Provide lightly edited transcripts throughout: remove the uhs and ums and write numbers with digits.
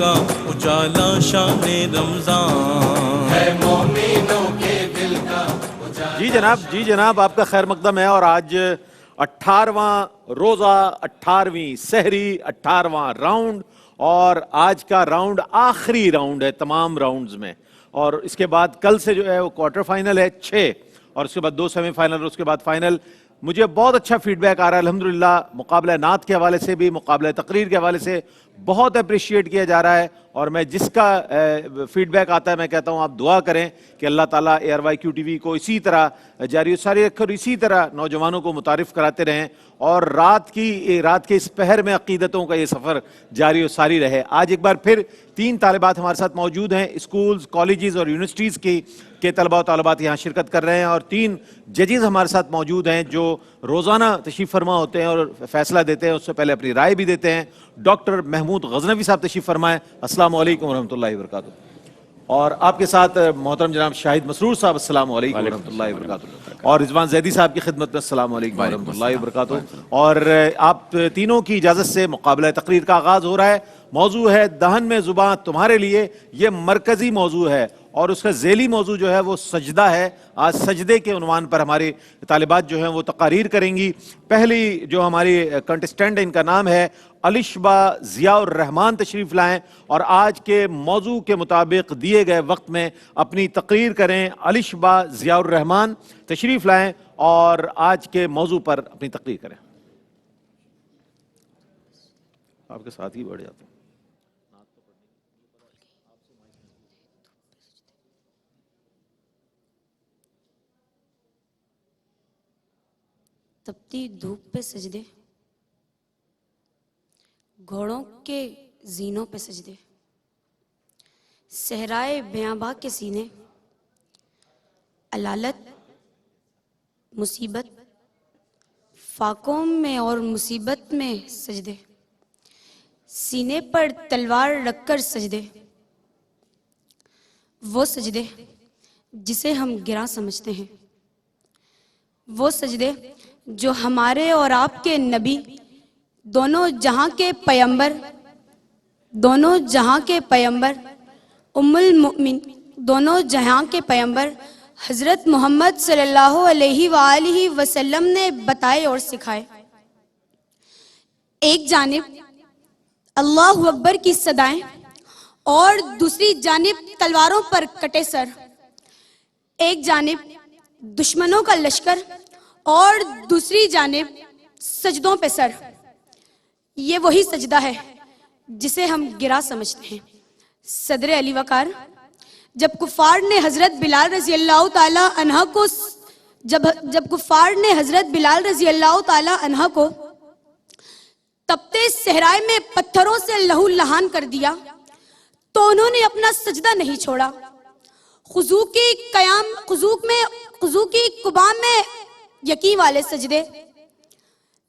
کا اجالا شان رمضان ہے، مومنوں کے دل کا اجالا۔ جی جناب آپ کا خیر مقدم ہے، اور آج 18واں روزہ، 18ویں سحری، 18واں راؤنڈ، اور آج کا راؤنڈ آخری راؤنڈ ہے تمام راؤنڈز میں، اور اس کے بعد کل سے جو ہے وہ کوارٹر فائنل ہے 6، اور اس کے بعد 2 سیمی فائنل، اور اس کے بعد فائنل۔ مجھے بہت اچھا فیڈ بیک آ رہا ہے الحمدللہ، مقابلہ نعت کے حوالے سے بھی، مقابلہ تقریر کے حوالے سے بہت اپریشیٹ کیا جا رہا ہے، اور میں جس کا فیڈ بیک آتا ہے میں کہتا ہوں آپ دعا کریں کہ اللہ تعالیٰ ARYQ-TV کو اسی طرح جاری و ساری رکھے، اور اسی طرح نوجوانوں کو متعارف کراتے رہیں، اور رات کے اس پہر میں عقیدتوں کا یہ سفر جاری و ساری رہے۔ آج ایک بار پھر 3 طالبات ہمارے ساتھ موجود ہیں، اسکولز، کالجز اور یونیورسٹیز کے طلباء و طالبات یہاں شرکت کر رہے ہیں، اور 3 ججز ہمارے ساتھ موجود ہیں جو روزانہ تشریف فرما ہوتے ہیں اور فیصلہ دیتے ہیں، اس سے پہلے اپنی رائے بھی دیتے ہیں۔ ڈاکٹر محمود غزنوی صاحب تشریف فرمائیں، السلام علیکم ورحمۃ اللہ وبرکاتہ۔ اور آپ کے ساتھ محترم جناب شاہد مسرور صاحب، السلام علیکم ورحمۃ اللہ وبرکاتہ، اور رضوان زیدی صاحب کی خدمت میں السلام علیکم ورحمۃ اللہ وبرکاتہ۔ اور آپ تینوں کی اجازت سے مقابلہ تقریر کا آغاز ہو رہا ہے۔ موضوع ہے دہن میں زباں تمہارے لیے، یہ مرکزی موضوع ہے، اور اس کا ذیلی موضوع جو ہے وہ سجدہ ہے۔ آج سجدے کے عنوان پر ہماری طالبات جو ہیں وہ تقاریر کریں گی۔ پہلی جو ہماری کنٹسٹنٹ ان کا نام ہے الشبا ضیاء الرحمان، تشریف لائیں اور آج کے موضوع کے مطابق دیے گئے وقت میں اپنی تقریر کریں۔ الشبا ضیاء الرحمان تشریف لائیں اور آج کے موضوع پر اپنی تقریر کریں۔ آپ کے ساتھ ہی بڑھ جاتے ہیں۔ تپتی دھوپ پہ سجدے، گھوڑوں کے زینوں پہ سجدے، صحرائے بیاباں کے سینے، علالت مصیبت فاقوں میں اور مصیبت میں سجدے، سینے پر تلوار رکھ کر سجدے، وہ سجدے جسے ہم گراں سمجھتے ہیں، وہ سجدے جو ہمارے اور آپ کے نبی، دونوں جہاں کے پیغمبر، دونوں جہاں کے پیغمبر، ام المؤمن، دونوں جہاں کے پیغمبر حضرت محمد صلی اللہ علیہ وآلہ وسلم نے بتائے اور سکھائے۔ ایک جانب اللہ اکبر کی صدائیں اور دوسری جانب تلواروں پر کٹے سر، ایک جانب دشمنوں کا لشکر اور دوسری جانب سجدوں پہ سر، یہ وہی سجدہ ہے جسے ہم گرا سمجھتے ہیں۔ صدر علی وقار، جب کفار نے حضرت بلال رضی اللہ تعالی عنہ کو جب کفار نے حضرت بلال رضی اللہ تعالی عنہ کو تپتے صحرائے میں پتھروں سے لہو لہان کر دیا تو انہوں نے اپنا سجدہ نہیں چھوڑا۔ خضوع کی قبا میں یقین والے سجدے،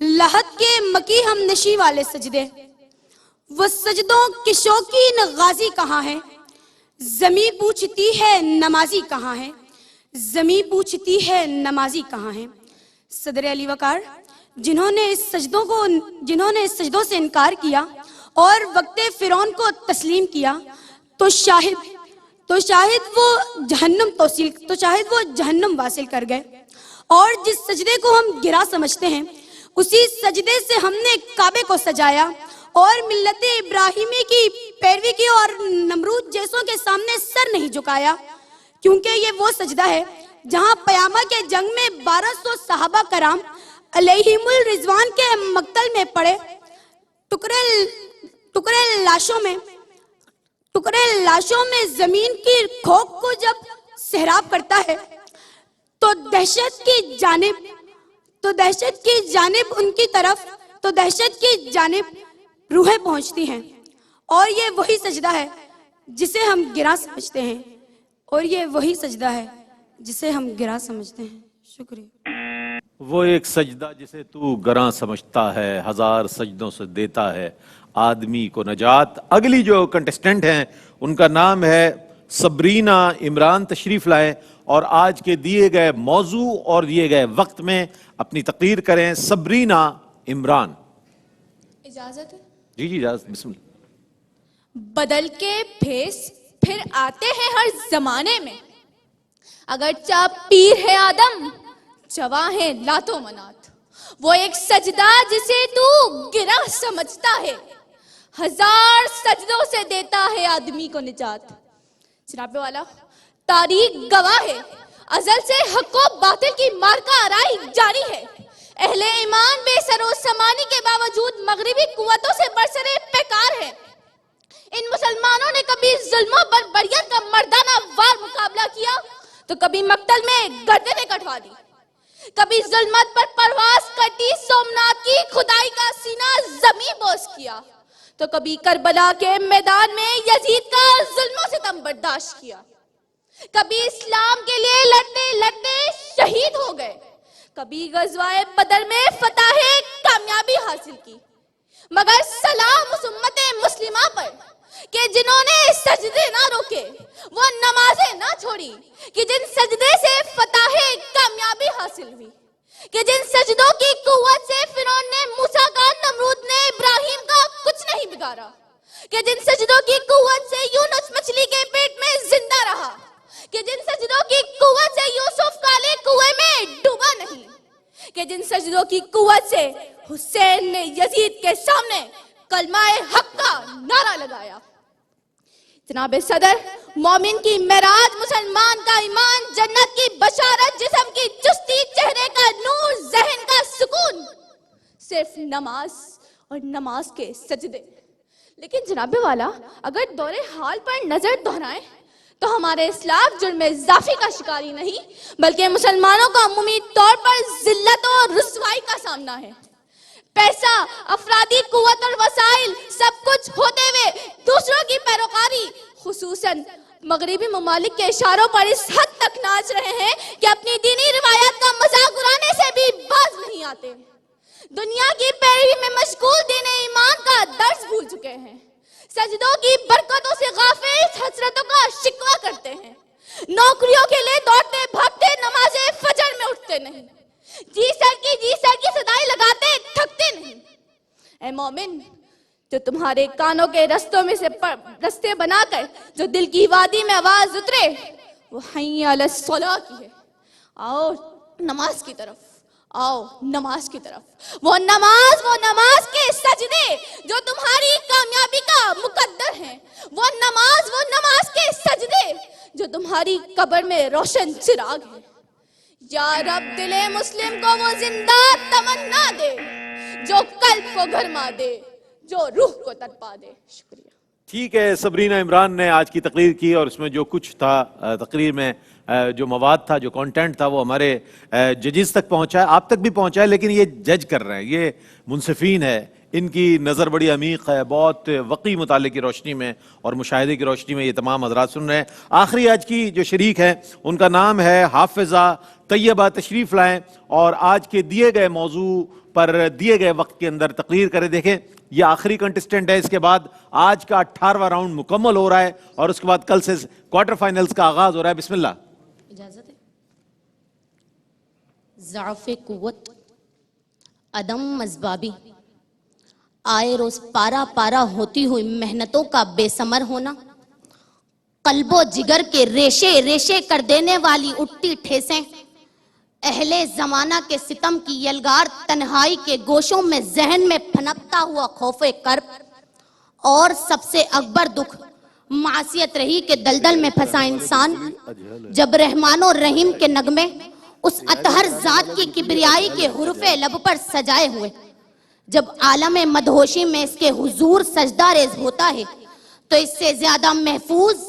لحد کے مکی ہم نشی والے سجدے، وہ سجدوں کے شوقین غازی کہاں ہیں؟ زمیں پوچھتی ہے نمازی کہاں ہے؟ زمیں پوچھتی ہے نمازی کہاں ہے؟ صدر علی وقار، جنہوں نے اس سجدوں سے انکار کیا اور وقت فرعون کو تسلیم کیا تو شاہد وہ جہنم واصل کر گئے، اور جس سجدے کو ہم گرا سمجھتے ہیں اسی سجدے سے ہم نے کعبے کو سجایا اور ملت ابراہیمی کی پیروی کی اور نمرود جیسوں کے سامنے سر نہیں جھکایا، کیونکہ یہ وہ سجدہ ہے جہاں قیامہ کے جنگ میں 1200 صحابہ کرام علیہم الرضوان کے مقتل میں پڑے، ٹکڑے لاشوں میں زمین کی کھوک کو جب سیراب کرتا ہے تو دہشت کی جانب روحیں پہنچتی ہیں، اور یہ وہی سجدہ ہے جسے ہم گراں سمجھتے ہیں، اور یہ وہی سجدہ ہے جسے ہم گراں سمجھتے ہیں۔ شکریہ۔ وہ ایک سجدہ جسے تو گراں سمجھتا ہے، ہزار سجدوں سے دیتا ہے آدمی کو نجات۔ اگلی جو کنٹسٹنٹ ہیں ان کا نام ہے صبرینہ عمران، تشریف لائیں اور آج کے دیے گئے موضوع اور دیے گئے وقت میں اپنی تقریر کریں۔ صبرینہ عمران، اجازت ہے؟ جی اجازت، بسم اللہ۔ بدل کے بھیس پھر آتے ہیں ہر زمانے میں. اگرچہ پیر ہے آدم جواں ہے لات و منات. وہ ایک سجدہ جسے تو گرہ سمجھتا ہے, 1000 سجدوں سے دیتا ہے آدمی کو نجات. جناب والا تاریخ گواہ ہے, ازل سے حق و باطل کی مارکا آرائی جاری ہے. اہل ایمان بے سر و سمانی کے باوجود مغربی قوتوں سے برسرے پیکار ہے. ان مسلمانوں نے کبھی ظلم و بربریت کا مردانہ وار مقابلہ کیا تو کبھی مقتل میں گردنیں کٹوا دی, کبھی ظلمت پر پرواز کرتی سومنات کی خدائی کا سینہ زمین بوس کیا, تو کبھی کربلا کے میدان میں یزید کا ظلم و ستم برداشت کیا, کبھی اسلام کے لیے لڑتے لڑتے شہید ہو گئے, کبھی غزوہ بدر میں فتح کامیابی حاصل کی. مگر سلام اس امت مسلمہ پر کہ جنہوں نے سجدے نہ روکے, وہ نمازیں نہ چھوڑی, کہ جن سجدے سے فتح کامیابی حاصل ہوئی, کہ جن سجدوں کی قوت سے فرعون نے موسیٰ کا, نمرود نے ابراہیم کا کچھ نہیں بگاڑا, کہ جن سجدوں کی قوت سے یونس مچھلی کے پیٹ میں زندہ رہا, کہ جن سجدوں کی قوت سے یوسف کالے کنویں میں ڈوبا نہیں, کہ جن سجدوں کی قوت سے حسین نے یزید کے سامنے کلمہ حق کا نعرہ لگایا. جناب صدر, مومن کی معراج, مسلمان کا ایمان, جنت کی بشارت, جسم کی چستی, چہرے کا نور, ذہن کا سکون, صرف نماز اور نماز کے سجدے. لیکن جناب والا اگر دور حال پر نظر دہرائیں تو ہمارے اسلاف جرم اضافی کا شکاری نہیں بلکہ مسلمانوں کو عمومی طور پر ذلت اور رسوائی کا سامنا ہے. پیسہ, افرادی قوت اور وسائل سب کچھ ہوتے ہوئے دوسروں کی پیروکاری, خصوصاً مغربی ممالک کے اشاروں پر اس حد تک ناچ رہے ہیں کہ اپنی دینی روایات کا مذاق اڑانے سے بھی باز نہیں آتے. دنیا کی پیروی میں مشغول دین ایمان کا درس بھول چکے ہیں, سجدوں کی برکتوں سے غافل, حسرتوں کا شکوہ کرتے ہیں, نوکریوں کے لیے دوڑتے بھاگتے, نماز فجر میں اٹھتے نہیں, جی سر کی صدائی لگاتے تھکتے نہیں. اے مومن, جو تمہارے کانوں کے رستوں میں سے رستے بنا کر جو دل کی وادی میں آواز اترے وہ حی علی الصلاۃ کی ہے. آؤ نماز کی طرف, آؤ نماز کی طرف. وہ نماز کے سجدے جو تمہاری کامیابی کا مقدر ہیں, وہ نماز کے سجدے جو تمہاری قبر میں روشن چراغ ہے. یا رب دل مسلم کو وہ زندہ تمنا دے جو قلب کو گھرما دے, جو روح کو تڑپا دے. شکریہ. ٹھیک ہے, سبرینہ عمران نے آج کی تقریر کی اور اس میں جو کچھ تھا تقریر میں, جو مواد تھا, جو کنٹینٹ تھا, وہ ہمارے ججز تک پہنچا ہے, آپ تک بھی پہنچا ہے, لیکن یہ جج کر رہے ہیں, یہ منصفین ہے, ان کی نظر بڑی عمیق ہے, بہت وقی مطالعے کی روشنی میں اور مشاہدے کی روشنی میں یہ تمام حضرات سن رہے ہیں. آخری آج کی جو شریک ہیں ان کا نام ہے حافظہ طیبہ, تشریف لائیں اور آج کے دیے گئے موضوع پر دیے گئے وقت کے اندر تقریر کریں. دیکھیں یہ آخری کنٹسٹنٹ ہے, اس کے بعد آج کا 18واں راؤنڈ مکمل ہو رہا ہے اور اس کے بعد کل سے کوارٹر فائنلز کا آغاز ہو رہا ہے. بسم اللہ. اجازت ہے. ضعف قوت, عدم اسبابی, آئے روز پارا پارا ہوتی ہوئی محنتوں کا بے ثمر ہونا, قلب و جگر کے ریشے ریشے کر دینے والی اٹھتی ٹھیسیں, اہل زمانہ کے ستم کی یلغار تنہائی کے گوشوں میں ذہن میں پھنپتا ہوا خوف کرب, اور سب سے اکبر دکھ معصیت رہی کے دلدل میں پھنسا انسان. جب رحمان و رحیم کے نغمے اس اطہر ذات کی کبریائی کے حروف لب پر سجائے ہوئے, جب عالم مدہوشی میں اس کے حضور سجدہ ریز ہوتا ہے تو اس سے زیادہ محفوظ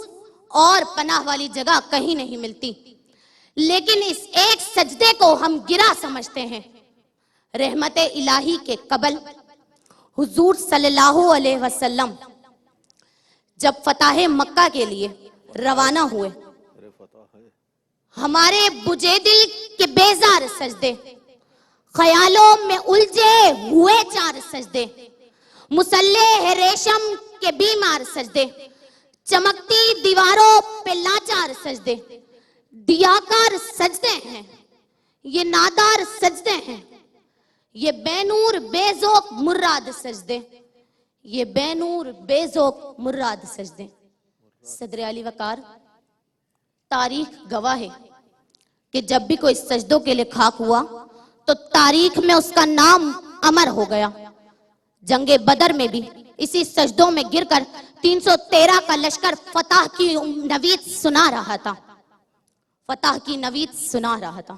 اور پناہ والی جگہ کہیں نہیں ملتی. لیکن اس ایک سجدے کو ہم گرہ سمجھتے ہیں. رحمت الہی کے قبل حضور صلی اللہ علیہ وسلم جب فتح مکہ کے لیے روانہ ہوئے, ہمارے بجے دل کے بیزار سجدے, خیالوں میں الجھے ہوئے 4 سجدے, مسلح ریشم کے بیمار سجدے, چمکتی دیواروں پہ لاچار سجدے, دیاکار سجدے ہیں, یہ نادار سجدے ہیں, یہ بے نور بے ذوق مراد سجدے, یہ بے نور بے ذوق مراد سجدے. صدر علی وقار، تاریخ گواہ ہے کہ جب بھی کوئی سجدوں کے لیے خاک ہوا تو تاریخ میں اس کا نام امر ہو گیا. جنگ بدر میں بھی اسی سجدوں میں گر کر 313 کا لشکر فتح کی نوید سنا رہا تھا. فتح کی نوید سنا رہا تھا.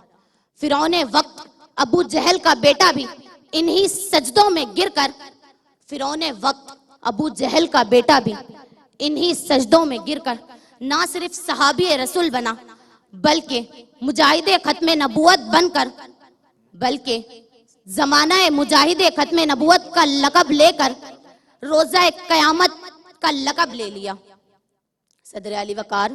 فرعون وقت ابو جہل کا بیٹا بھی انہی سجدوں میں گر کر فرعون وقت ابو جہل کا بیٹا بھی انہی سجدوں میں گر کر نہ صرف صحابی رسول بنا بلکہ مجاہد ختم نبوت بن کر، بلکہ زمانہ مجاہد ختم نبوت کا لقب لے کر روزہ قیامت کا لقب لے لیا. صدر علی وقار،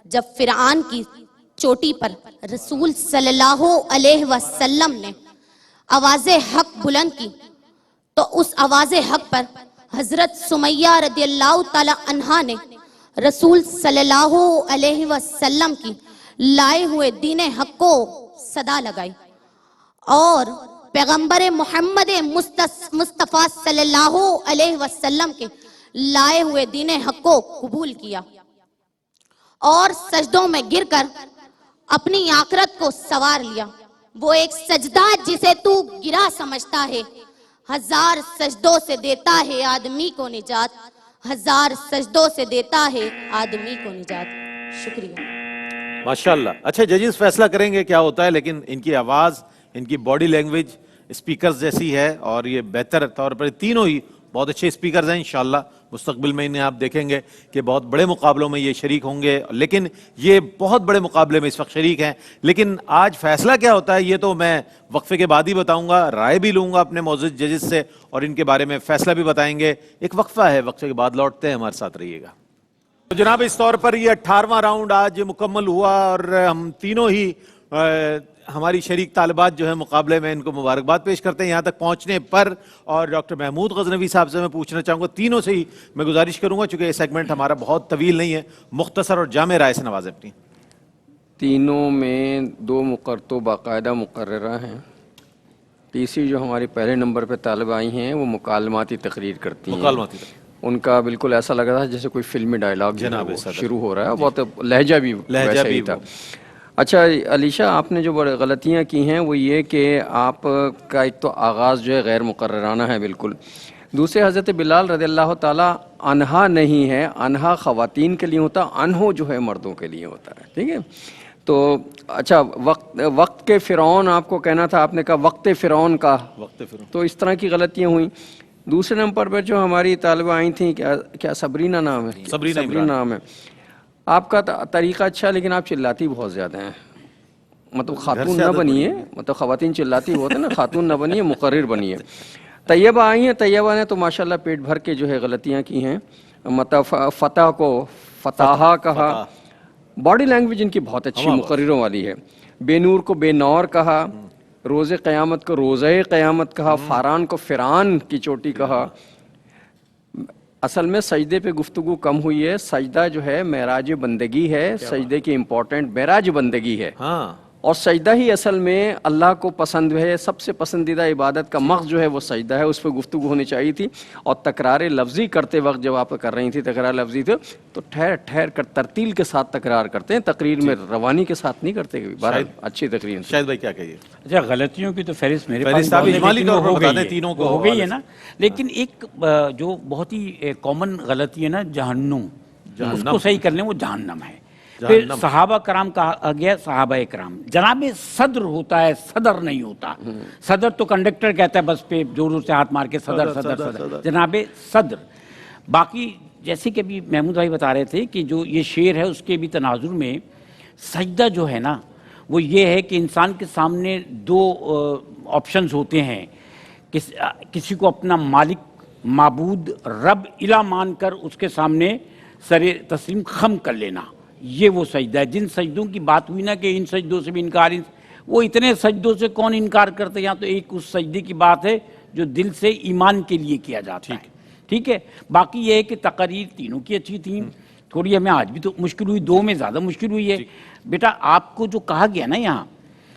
جب فرعون کی چوٹی پر رسول صلی اللہ علیہ وسلم نے آواز حق بلند کی تو اس آواز حق پر حضرت سمیہ رضی اللہ تعالی عنہا نے رسول صلی اللہ علیہ وسلم کی لائے ہوئے دین حق کو صدا لگائی اور پیغمبر محمد مصطفیٰ صلی اللہ علیہ وسلم کے لائے ہوئے دین حق کو قبول کیا اور سجدوں میں گر کر اپنی آخرت کو سوار لیا. وہ ایک سجدہ جسے تو گرا سمجھتا ہے، 1000 سجدوں سے دیتا ہے آدمی کو نجات، 1000 سجدوں سے دیتا ہے آدمی کو نجات. شکریہ. ماشاءاللہ. اچھا ججز فیصلہ کریں گے کیا ہوتا ہے، لیکن ان کی آواز، ان کی باڈی لینگویج اسپیکرز جیسی ہے اور یہ بہتر طور پر تینوں ہی بہت اچھے اسپیکرز ہیں. انشاءاللہ مستقبل میں انہیں آپ دیکھیں گے کہ بہت بڑے مقابلوں میں یہ شریک ہوں گے، لیکن یہ بہت بڑے مقابلے میں اس وقت شریک ہیں. لیکن آج فیصلہ کیا ہوتا ہے یہ تو میں وقفے کے بعد ہی بتاؤں گا، رائے بھی لوں گا اپنے معزز ججز سے اور ان کے بارے میں فیصلہ بھی بتائیں گے. ایک وقفہ ہے، وقفے کے بعد لوٹتے ہیں، ہمارے ساتھ رہیے گا. تو جناب اس طور پر یہ 18واں راؤنڈ آج مکمل ہوا اور ہم تینوں ہی ہماری شریک طالبات جو ہیں مقابلے میں، ان کو مبارکباد پیش کرتے ہیں یہاں تک پہنچنے پر. اور ڈاکٹر محمود غزنوی صاحب سے میں پوچھنا چاہوں گا، تینوں سے ہی میں گزارش کروں گا چونکہ یہ سیگمنٹ ہمارا بہت طویل نہیں ہے، مختصر اور جامع رائے سے نوازیں اپنی. تینوں میں 2 تو باقاعدہ مقررہ ہیں. تیسری جو ہماری پہلے نمبر پہ طالب آئی ہیں وہ مکالماتی تقریر کرتی ہیں. مکالماتی ان کا بالکل ایسا لگ رہا تھا جیسے کوئی فلمی ڈائلاگ شروع ہو رہا ہے، بہت لہجہ بھی ویسا ہی تھا. اچھا علیشہ، آپ نے جو بڑے غلطیاں کی ہیں وہ یہ کہ آپ کا ایک تو آغاز جو ہے غیر مقررانہ ہے بالکل. دوسرے حضرت بلال رضی اللہ تعالیٰ عنہا نہیں ہے، عنہا خواتین کے لیے ہوتا، انہو جو ہے مردوں کے لیے ہوتا ہے. ٹھیک ہے. تو اچھا وقت کے فرعون آپ کو کہنا تھا، آپ نے کہا وقت فرعون کا، تو اس طرح کی غلطیاں ہوئیں. دوسرے نمبر پر جو ہماری طالبہ آئی تھیں، کیا صبرینہ نام ہے؟ صبرینہ نام ہے. آپ کا طریقہ اچھا، لیکن آپ چلاتی بہت زیادہ ہیں. مطلب خاتون نہ بنیے، مطلب خواتین چلاتی بہت ہے نا، خاتون نہ بنیے، مقرر بنیے. طیبہ آئی ہیں، طیبہ نے تو ماشاءاللہ پیٹ بھر کے جو ہے غلطیاں کی ہیں. مطلب فتح کو فتحہ کہا، باڈی لینگویج ان کی بہت اچھی مقرروں والی ہے. بے نور کو بے نور کہا، روز قیامت کو روزہ قیامت کہا، فاران کو فرعون کی چوٹی کہا. اصل میں سجدے پہ گفتگو کم ہوئی ہے. سجدہ جو ہے معراج بندگی ہے، سجدے کی امپورٹنٹ معراج بندگی ہے. اور سجدہ ہی اصل میں اللہ کو پسند ہے. سب سے پسندیدہ عبادت کا مغز جو ہے وہ سجدہ ہے، اس پہ گفتگو ہونی چاہیے تھی. اور تکرار لفظی کرتے وقت جب آپ کر رہی تھی تکرار لفظی تو ٹھہر ٹھہر کر ترتیل کے ساتھ تکرار کرتے ہیں، تقریر میں روانی کے ساتھ نہیں کرتے. بہرحال اچھی تقریر. شاہد بھائی کیا کہیے؟ اچھا غلطیوں کی تو فہرست میرے پاس تینوں کو ہو گئی ہے نا، لیکن ایک جو بہت ہی کامن غلطی ہے نا، جہنم، اس کو صحیح کر لیں، وہ جہنم ہے. پھر صحابہ کرام کہا گیا، صحابہ کرام. جناب صدر ہوتا ہے، صدر نہیں ہوتا. صدر تو کنڈکٹر کہتا ہے بس پہ زور سے ہاتھ مار کے صدر صدر صدر، جناب صدر. باقی جیسے کہ ابھی محمود بھائی بتا رہے تھے کہ جو یہ شعر ہے اس کے بھی تناظر میں سجدہ جو ہے نا وہ یہ ہے کہ انسان کے سامنے 2 آپشنز ہوتے ہیں. کسی کو اپنا مالک، معبود، رب الہ مان کر اس کے سامنے سر تسلیم خم کر لینا، یہ وہ سجدہ ہے. جن سجدوں کی بات ہوئی نا کہ ان سجدوں سے بھی انکار، وہ اتنے سجدوں سے کون انکار کرتے ہیں؟ یہاں تو ایک اس سجدے کی بات ہے جو دل سے ایمان کے لیے کیا جاتا ہے. ٹھیک ہے. باقی یہ ہے کہ تقریر تینوں کی اچھی تھیں. تھوڑی ہمیں آج بھی تو مشکل ہوئی، 2 میں زیادہ مشکل ہوئی ہے. بیٹا آپ کو جو کہا گیا نا یہاں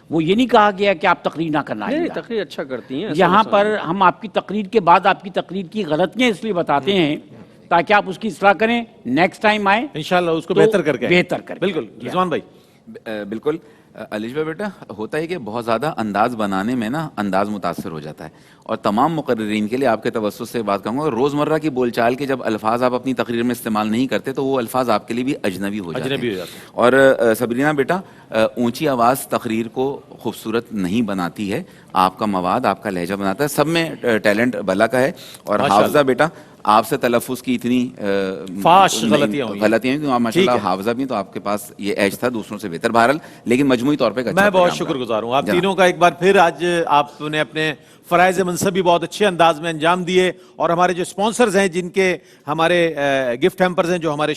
وہ یہ نہیں کہا گیا کہ آپ تقریر نہ کرنا نہیں آئیے گا. تقریر اچھا کرتی ہیں. یہاں پر ہم آپ کی تقریر کے بعد آپ کی تقریر کی غلطیاں اس لیے بتاتے ہیں تاکہ آپ اس کی اصلاح کریں, نیکسٹ ٹائم آئیں انشاءاللہ اس کو تو بہتر کر کے بہتر کر کے. بالکل. رضوان بھائی بالکل علیش بھائی بیٹا, ہوتا ہے کہ بہت زیادہ انداز بنانے میں نا انداز متاثر ہو جاتا ہے, اور تمام مقررین کے لیے آپ کے توسط سے بات کہوں گا, روزمرہ کی بول چال کے جب الفاظ آپ اپنی تقریر میں استعمال نہیں کرتے تو وہ الفاظ آپ کے لیے بھی اجنبی ہو جاتے ہیں. اور سبرینا بیٹا, اونچی آواز تقریر کو خوبصورت نہیں بناتی ہے, آپ کا مواد آپ کا لہجہ بناتا ہے. سب میں ٹیلنٹ بلا کا ہے. اور حافظہ بیٹا, آپ سے تلفظ کی اتنی فاش غلطیاں ہوئی کیونکہ آپ ماشاءاللہ حافظہ بھی, تو آپ کے پاس یہ ایج تھا دوسروں سے بہتر. بہرحال لیکن مجموعی طور پہ میں بہت شکر گزار ہوں آپ تینوں کا ایک بار پھر. آج آپ نے اپنے فرائض منصب بھی بہت اچھے انداز میں انجام دیے, اور ہمارے جو سپانسرز ہیں جن کے ہمارے گفٹ ہیمپرز ہیں جو ہمارے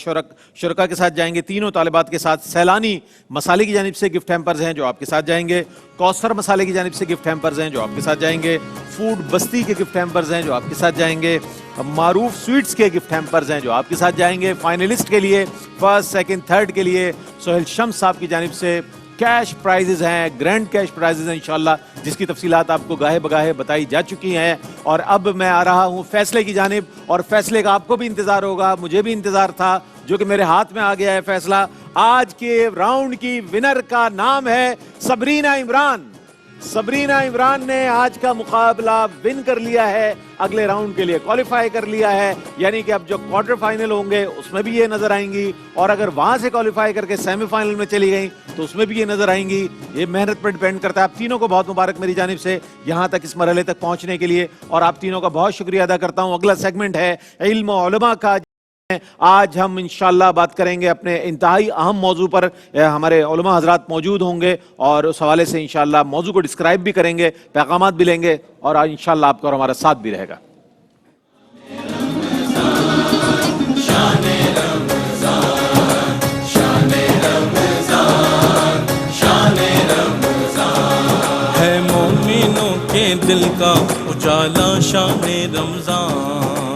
شرکا کے ساتھ جائیں گے, تینوں طالبات کے ساتھ سیلانی مسالے کی جانب سے گفٹ ہیمپرز ہیں جو آپ کے ساتھ جائیں گے, کوثر مسالے کی جانب سے گفٹ ہیمپرز ہیں جو آپ کے ساتھ جائیں گے, فوڈ بستی کے گفٹ ہیمپرز ہیں جو آپ کے ساتھ جائیں گے, معروف سویٹس کے گفٹ ہیمپرز ہیں جو آپ کے ساتھ جائیں گے. فائنلسٹ کے لیے فرسٹ سیکنڈ تھرڈ کے لیے سہیل شمس صاحب کی جانب سے کیش پرائزز ہیں, گرینڈ کیش پرائزز ہیں انشاءاللہ, جس کی تفصیلات آپ کو گاہے بگاہے بتائی جا چکی ہیں. اور اب میں آ رہا ہوں فیصلے کی جانب, اور فیصلے کا آپ کو بھی انتظار ہوگا, مجھے بھی انتظار تھا, جو کہ میرے ہاتھ میں آ گیا ہے فیصلہ. آج کے راؤنڈ کی ونر کا نام ہے سبرینا عمران. سبرینا عمران نے آج کا مقابلہ ون کر لیا ہے, اگلے راؤنڈ کے لیے کوالیفائی کر لیا ہے. یعنی کہ اب جو کوارٹر فائنل ہوں گے اس میں بھی یہ نظر آئیں گی, اور اگر وہاں سے کوالیفائی کر کے سیمی فائنل میں چلی گئیں تو اس میں بھی یہ نظر آئیں گی. یہ محنت پر ڈیپینڈ کرتا ہے. آپ تینوں کو بہت مبارک میری جانب سے یہاں تک اس مرحلے تک پہنچنے کے لیے, اور آپ تینوں کا بہت شکریہ ادا کرتا ہوں. اگلا سیگمنٹ ہے علم و علماء کا. آج ہم انشاءاللہ بات کریں گے اپنے انتہائی اہم موضوع پر. ہمارے علماء حضرات موجود ہوں گے اور اس حوالے سے انشاءاللہ موضوع کو ڈسکرائب بھی کریں گے, پیغامات بھی لیں گے, اور انشاءاللہ آپ کا اور ہمارا ساتھ بھی رہے گا. ہے مومنوں کے دل کا اجالا شان رمضان.